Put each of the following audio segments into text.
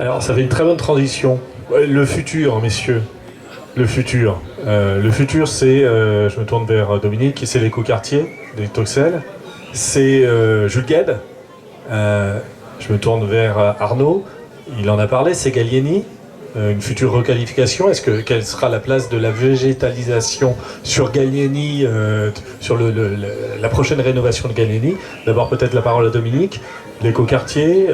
Alors, ça fait une très bonne transition. Le futur, messieurs. Le futur. Le futur, c'est, je me tourne vers Dominique, c'est l'écoquartier des Toxel. C'est Jules Guesde. Je me tourne vers Arnaud. Il en a parlé, c'est Gallieni. Une future requalification. Quelle sera la place de la végétalisation sur Gallieni, sur la prochaine rénovation de Gallieni? D'abord, peut-être la parole à Dominique. L'écoquartier,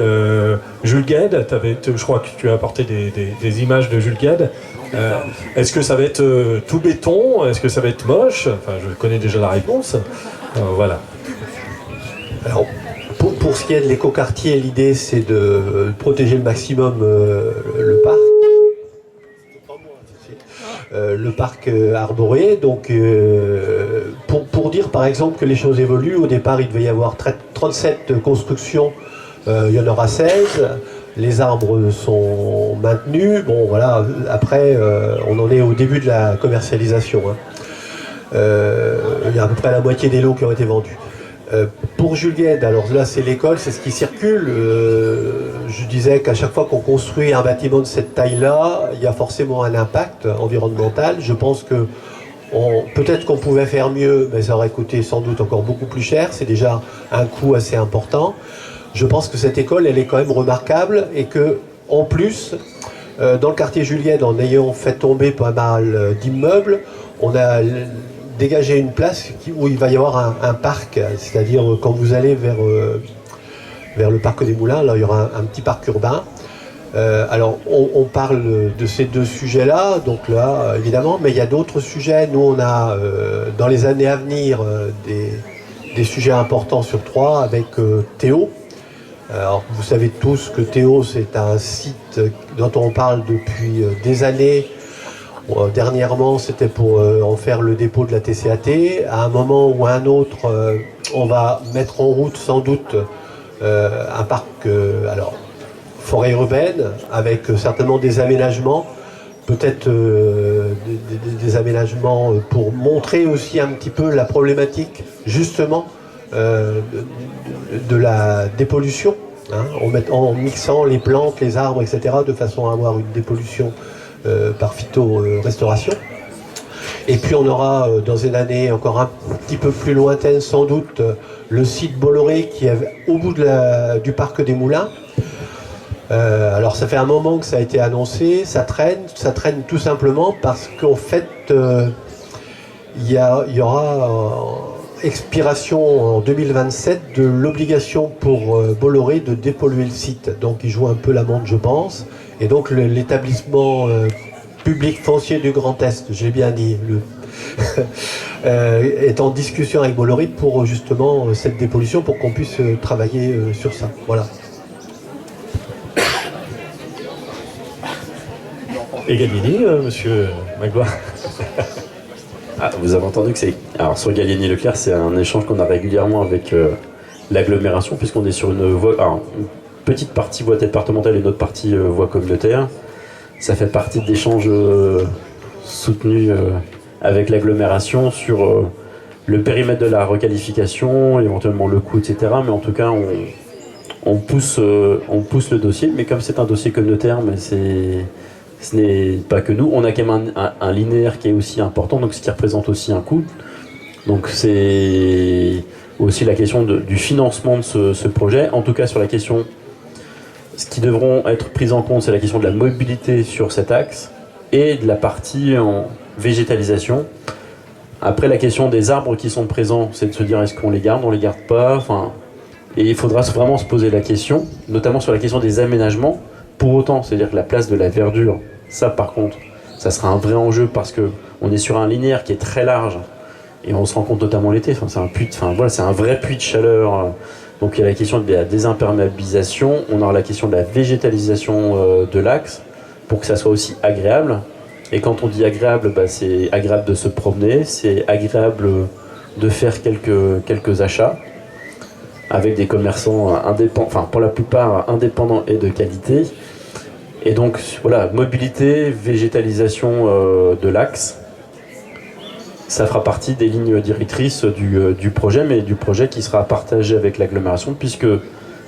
Jules Guesde, je crois que tu as apporté des images de Jules Guesde. Est-ce que ça va être tout béton? Est-ce que ça va être moche? Enfin, je connais déjà la réponse. Voilà. Alors, pour ce qui est de l'écoquartier, l'idée c'est de protéger le maximum le parc. Le parc arboré. Donc, pour dire par exemple que les choses évoluent, au départ il devait y avoir 37 constructions, il y en aura 16. Les arbres sont maintenus. Bon, voilà, après, on en est au début de la commercialisation. Il y a à peu près la moitié des lots qui ont été vendus. Pour Jules Guesde, alors là c'est l'école, c'est ce qui circule. Je disais qu'à chaque fois qu'on construit un bâtiment de cette taille-là, il y a forcément un impact environnemental. Je pense que peut-être qu'on pouvait faire mieux, mais ça aurait coûté sans doute encore beaucoup plus cher. C'est déjà un coût assez important. Je pense que cette école, elle est quand même remarquable et que, en plus, dans le quartier Jules Guesde, en ayant fait tomber pas mal d'immeubles, on a dégagé une place où il va y avoir un parc, c'est-à-dire quand vous allez vers le parc des Moulins, là il y aura un petit parc urbain. Alors on parle de ces deux sujets-là, donc là évidemment, mais il y a d'autres sujets. Nous on a dans les années à venir des sujets importants sur Troyes avec Théo. Alors vous savez tous que Théo c'est un site dont on parle depuis des années. Dernièrement, c'était pour en faire le dépôt de la TCAT. À un moment ou à un autre, on va mettre en route sans doute un parc, alors forêt urbaine, avec certainement des aménagements, peut-être des aménagements pour montrer aussi un petit peu la problématique justement de la dépollution, hein, en mixant les plantes, les arbres, etc., de façon à avoir une dépollution par phytorestauration. Et puis on aura dans une année encore un petit peu plus lointaine sans doute le site Bolloré qui est au bout du parc des Moulins. Alors ça fait un moment que ça a été annoncé, ça traîne tout simplement parce qu'en fait il y aura expiration en 2027 de l'obligation pour Bolloré de dépolluer le site. Donc il joue un peu la montre, je pense. Et donc l'établissement public foncier du Grand Est, j'ai bien dit, est en discussion avec Bolloré pour justement cette dépollution, pour qu'on puisse travailler sur ça. Voilà. Et Gallieni, monsieur Magloire. Ah, vous avez entendu que c'est... Alors sur Gallieni-Leclerc, c'est un échange qu'on a régulièrement avec l'agglomération, puisqu'on est sur une voie... Alors, une petite partie voie départementale et une autre partie voie communautaire. Ça fait partie d'échanges soutenus avec l'agglomération sur le périmètre de la requalification, éventuellement le coût, etc. Mais en tout cas, on pousse le dossier. Mais comme c'est un dossier communautaire, mais ce n'est pas que nous. On a quand même un linéaire qui est aussi important, donc ce qui représente aussi un coût. Donc c'est aussi la question du financement de ce projet. En tout cas, sur la question... Ce qui devront être pris en compte, c'est la question de la mobilité sur cet axe et de la partie en végétalisation. Après, la question des arbres qui sont présents, c'est de se dire est-ce qu'on les garde, on les garde pas, enfin, et il faudra vraiment se poser la question, notamment sur la question des aménagements. Pour autant, c'est-à-dire que la place de la verdure, ça par contre, ça sera un vrai enjeu parce que on est sur un linéaire qui est très large et on se rend compte notamment l'été. Enfin, c'est un vrai puits de chaleur. Donc il y a la question de la désimperméabilisation, on aura la question de la végétalisation de l'axe pour que ça soit aussi agréable. Et quand on dit agréable, c'est agréable de se promener, c'est agréable de faire quelques achats avec des commerçants indépendants, enfin pour la plupart indépendants et de qualité. Et donc voilà, mobilité, végétalisation de l'axe. Ça fera partie des lignes directrices du projet, mais du projet qui sera partagé avec l'agglomération, puisque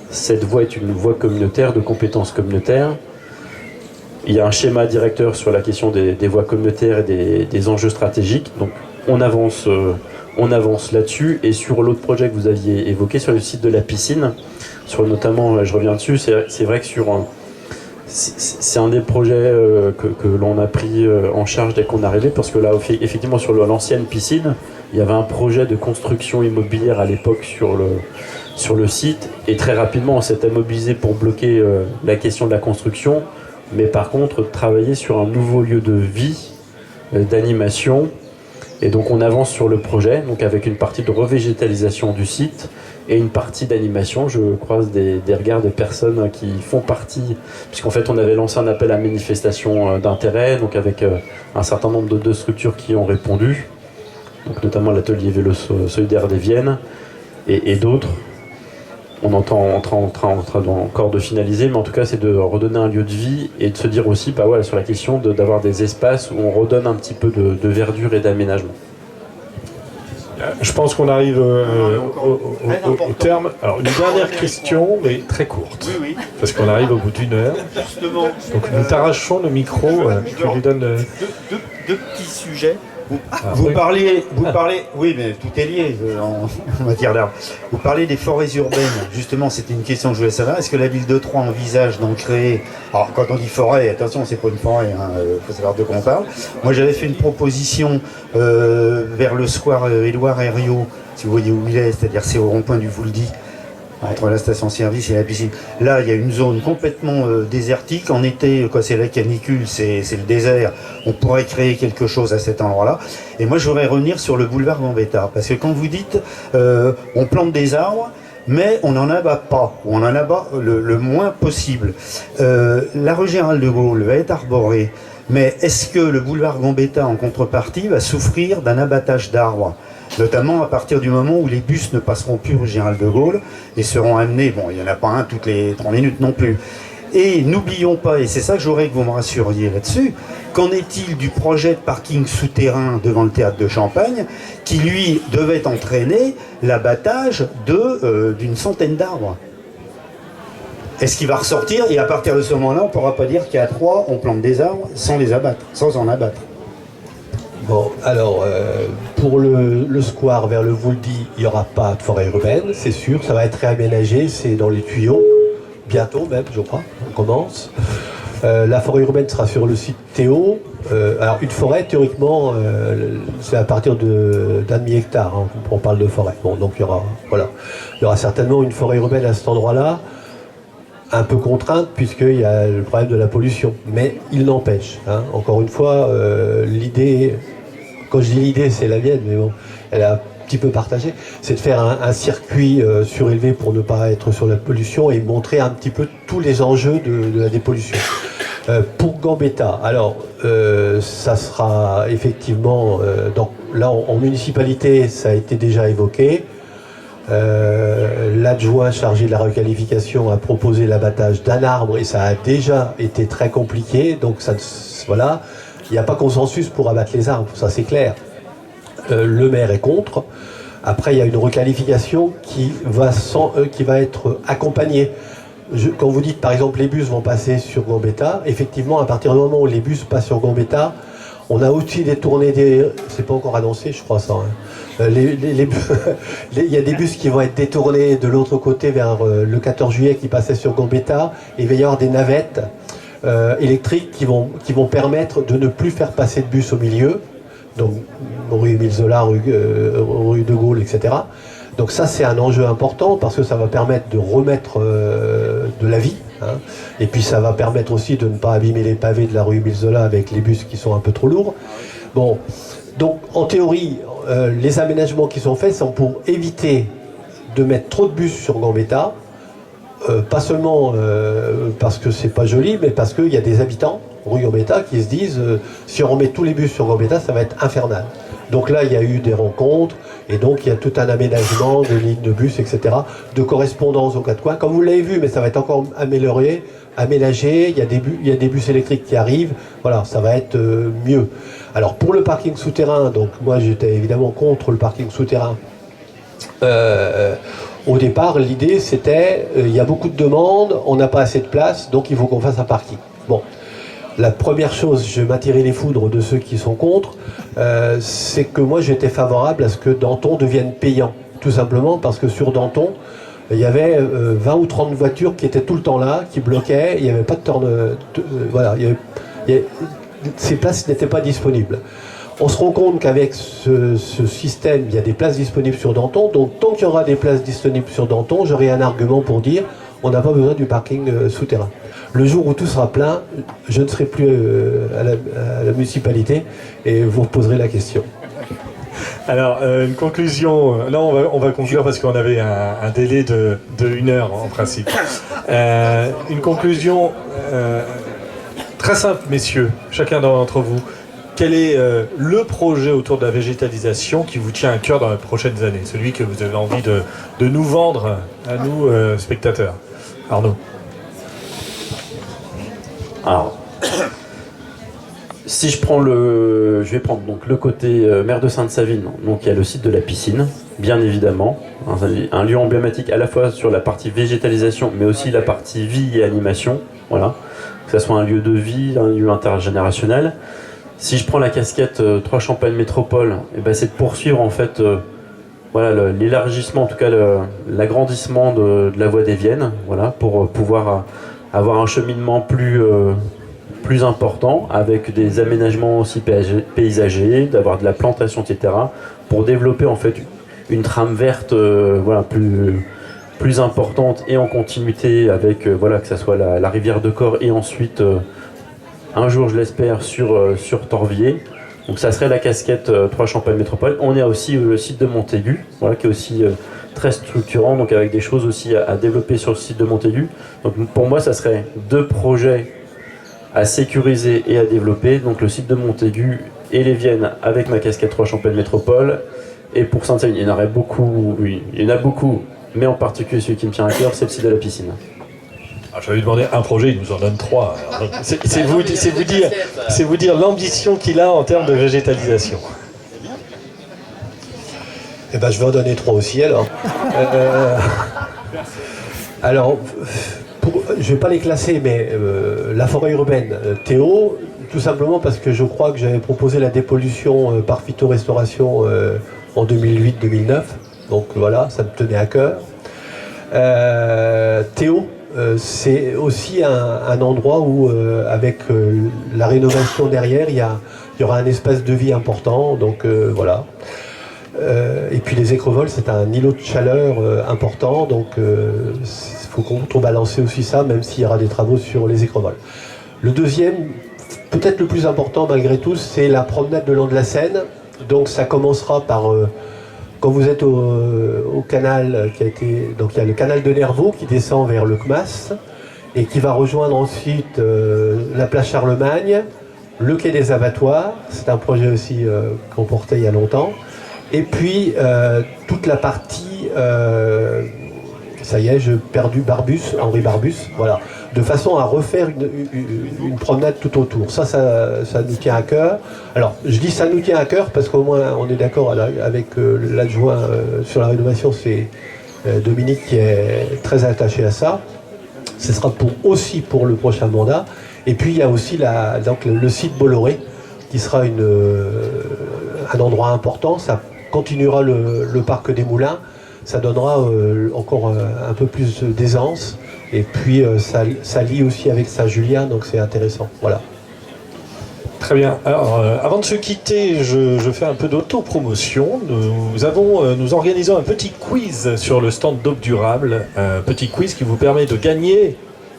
cette voie est une voie communautaire, de compétences communautaires. Il y a un schéma directeur sur la question des voies communautaires et des enjeux stratégiques. Donc on avance là-dessus. Et sur l'autre projet que vous aviez évoqué, sur le site de la piscine, notamment, je reviens dessus, c'est vrai que c'est un des projets que l'on a pris en charge dès qu'on est arrivé, parce que là, effectivement, sur l'ancienne piscine, il y avait un projet de construction immobilière à l'époque sur le site, et très rapidement, on s'était mobilisé pour bloquer la question de la construction, mais par contre, travailler sur un nouveau lieu de vie, d'animation, et donc on avance sur le projet, donc avec une partie de revégétalisation du site, et une partie d'animation. Je croise des regards de personnes qui font partie, puisqu'en fait on avait lancé un appel à manifestation d'intérêt, donc avec un certain nombre de structures qui ont répondu, donc notamment l'atelier vélo solidaire des Viennes et d'autres. On est en train encore de finaliser, mais en tout cas c'est de redonner un lieu de vie et de se dire aussi voilà, sur la question d'avoir des espaces où on redonne un petit peu de verdure et d'aménagement. Je pense qu'on arrive au terme. Alors, une dernière question, mais très courte. Oui. Parce qu'on arrive au bout d'une heure. Justement. Donc, nous t'arrachons le micro. Tu lui donnes deux petits sujets. Oui. Vous parlez, oui, mais tout est lié en matière d'arbres. Vous parlez des forêts urbaines. Justement, c'était une question que je voulais savoir. Est-ce que la ville de Troyes envisage d'en créer? Alors, quand on dit forêt, attention, c'est pas une forêt, faut savoir de quoi on parle. Moi, j'avais fait une proposition vers le square Édouard Herriot, si vous voyez où il est, c'est-à-dire c'est au rond-point du Vouldy, entre la station-service et la piscine. Là, il y a une zone complètement désertique. En été, quand c'est la canicule, c'est le désert. On pourrait créer quelque chose à cet endroit-là. Et moi, je voudrais revenir sur le boulevard Gambetta. Parce que quand vous dites, on plante des arbres, mais on n'en abat pas, ou on en abat le moins possible. La rue Général de Gaulle va être arborée, mais est-ce que le boulevard Gambetta, en contrepartie, va souffrir d'un abattage d'arbres ? Notamment à partir du moment où les bus ne passeront plus rue Général de Gaulle et seront amenés, bon, il n'y en a pas un toutes les 30 minutes non plus. Et n'oublions pas, et c'est ça que j'aurais que vous me rassuriez là-dessus, qu'en est-il du projet de parking souterrain devant le théâtre de Champagne, qui lui devait entraîner l'abattage d'une centaine d'arbres? Est-ce qu'il va ressortir? Et à partir de ce moment-là, on ne pourra pas dire qu'à Troyes, on plante des arbres sans les abattre, sans en abattre. Bon, alors, pour le square vers le Vouldy, il n'y aura pas de forêt urbaine, c'est sûr, ça va être réaménagé, c'est dans les tuyaux, bientôt même, je crois, on commence. La forêt urbaine sera sur le site Théo. Alors, une forêt, théoriquement, c'est à partir d'un demi-hectare, on parle de forêt. Bon, donc il y aura certainement une forêt urbaine à cet endroit-là, un peu contrainte, puisqu'il y a le problème de la pollution. Mais il n'empêche, encore une fois, l'idée, quand je dis l'idée, c'est la mienne, mais bon, elle est un petit peu partagée, c'est de faire un circuit surélevé pour ne pas être sur la pollution et montrer un petit peu tous les enjeux de la dépollution. Pour Gambetta, alors, ça sera effectivement, là en municipalité, ça a été déjà évoqué. L'adjoint chargé de la requalification a proposé l'abattage d'un arbre et ça a déjà été très compliqué, donc voilà, il n'y a pas consensus pour abattre les arbres, ça c'est clair. Le maire est contre. Après, il y a une requalification qui va être accompagnée. Quand vous dites par exemple les bus vont passer sur Gambetta, effectivement à partir du moment où les bus passent sur Gambetta, on a aussi détourné c'est pas encore annoncé, je crois ça. Il y a des bus qui vont être détournés de l'autre côté vers le 14 juillet qui passaient sur Gambetta. Et il va y avoir des navettes électriques qui vont permettre de ne plus faire passer de bus au milieu. Donc rue Émile Zola, rue de Gaulle, etc. Donc ça c'est un enjeu important parce que ça va permettre de remettre de la vie. Et puis ça va permettre aussi de ne pas abîmer les pavés de la rue Émile Zola avec les bus qui sont un peu trop lourds. Bon, donc en théorie, les aménagements qui sont faits sont pour éviter de mettre trop de bus sur Gambetta, pas seulement parce que c'est pas joli, mais parce qu'il y a des habitants rue Gambetta qui se disent si on remet tous les bus sur Gambetta, ça va être infernal. Donc là, il y a eu des rencontres, et donc il y a tout un aménagement de lignes de bus, etc., de correspondance aux quatre coins. Comme vous l'avez vu, mais ça va être encore amélioré, aménagé, il y a des bus électriques qui arrivent, voilà, ça va être mieux. Alors pour le parking souterrain, donc moi j'étais évidemment contre le parking souterrain. Au départ, l'idée c'était, il y a beaucoup de demandes, on n'a pas assez de place, donc il faut qu'on fasse un parking. Bon. la première chose, je vais m'attirer les foudres de ceux qui sont contre, c'est que moi j'étais favorable à ce que Danton devienne payant. Tout simplement parce que sur Danton, il y avait 20 ou 30 voitures qui étaient tout le temps là, qui bloquaient, il n'y avait pas de voilà, ces places n'étaient pas disponibles. On se rend compte qu'avec ce système, il y a des places disponibles sur Danton, donc tant qu'il y aura des places disponibles sur Danton, j'aurai un argument pour dire on n'a pas besoin du parking souterrain. Le jour où tout sera plein, je ne serai plus à la municipalité et vous reposerez la question. Alors, une conclusion. Là, on va conclure parce qu'on avait un délai de 1 heure en principe. Une conclusion très simple, messieurs, chacun d'entre vous. Quel est le projet autour de la végétalisation qui vous tient à cœur dans les prochaines années? Celui que vous avez envie de nous vendre à nous, spectateurs. Arnaud. Alors, si je prends je vais prendre donc le côté maire de Sainte-Savine. Donc il y a le site de la piscine, bien évidemment, un lieu emblématique à la fois sur la partie végétalisation, mais aussi la partie vie et animation. Voilà, que ce soit un lieu de vie, un lieu intergénérationnel. Si je prends la casquette 3 Champagne Métropole, et ben c'est de poursuivre en fait, voilà, l'élargissement, en tout cas l'agrandissement de la voie des Viennes, voilà, pour pouvoir avoir un cheminement plus important, avec des aménagements aussi paysagers, d'avoir de la plantation, etc., pour développer en fait une trame verte voilà, plus importante et en continuité avec voilà, que ce soit la rivière de Corps et ensuite un jour je l'espère sur Torvier. Donc ça serait la casquette 3 Champagne Métropole. On a aussi le site de Montaigu, voilà, qui est aussi très structurant, donc avec des choses aussi à développer sur le site de Montaigu. Donc pour moi ça serait 2 projets à sécuriser et à développer, donc le site de Montaigu et les Viennes avec ma casquette 3 Champagne Métropole. Et pour Sainte-Savine, il y en aurait beaucoup, oui, il y en a beaucoup, mais en particulier celui qui me tient à cœur, c'est le site de la piscine. Alors, je vais lui demander un projet, il nous en donne 3. C'est vous dire l'ambition qu'il a en termes de végétalisation. Eh ben, je vais en donner 3 aussi alors. Alors, je ne vais pas les classer, mais la forêt urbaine, Théo, tout simplement parce que je crois que j'avais proposé la dépollution par phytorestauration en 2008-2009. Donc voilà, ça me tenait à cœur. Théo, c'est aussi un endroit où, avec la rénovation derrière, il y aura un espace de vie important. Donc voilà. Et puis les écrevoles, c'est un îlot de chaleur important, donc il faut contrebalancer aussi ça, même s'il y aura des travaux sur les écrevoles. Le deuxième, peut-être le plus important malgré tout, c'est la promenade le long de la Seine. Donc ça commencera par, quand vous êtes au canal, donc il y a le canal de Nervaux qui descend vers le CMAS, et qui va rejoindre ensuite la place Charlemagne, le quai des abattoirs, c'est un projet aussi qu'on portait il y a longtemps. Et puis, toute la partie, ça y est, j'ai perdu Henri Barbus, voilà, de façon à refaire une promenade tout autour. Ça nous tient à cœur. Alors, je dis ça nous tient à cœur parce qu'au moins, on est d'accord avec l'adjoint sur la rénovation, c'est Dominique qui est très attaché à ça. Ce sera aussi pour le prochain mandat. Et puis, il y a aussi donc, le site Bolloré, qui sera un endroit important. Ça continuera le parc des Moulins, ça donnera encore un peu plus d'aisance, et puis ça lie aussi avec Saint-Julien, donc c'est intéressant. Voilà. Très bien. Alors, avant de se quitter, je fais un peu d'autopromotion. Nous organisons un petit quiz sur le stand d'Aube Durable, un petit quiz qui vous permet de gagner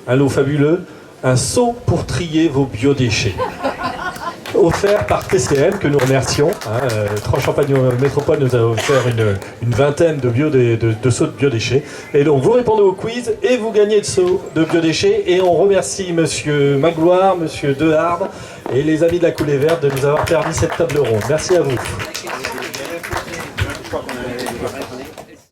un lot fabuleux, un seau pour trier vos biodéchets. Offert par TCM, que nous remercions. 3 Champagne Métropole nous a offert une vingtaine de seaux de biodéchets. Et donc vous répondez au quiz et vous gagnez le seau de biodéchets. Et on remercie Monsieur Magloire, Monsieur Dehard et les amis de la Coulée Verte de nous avoir permis cette table ronde. Merci à vous.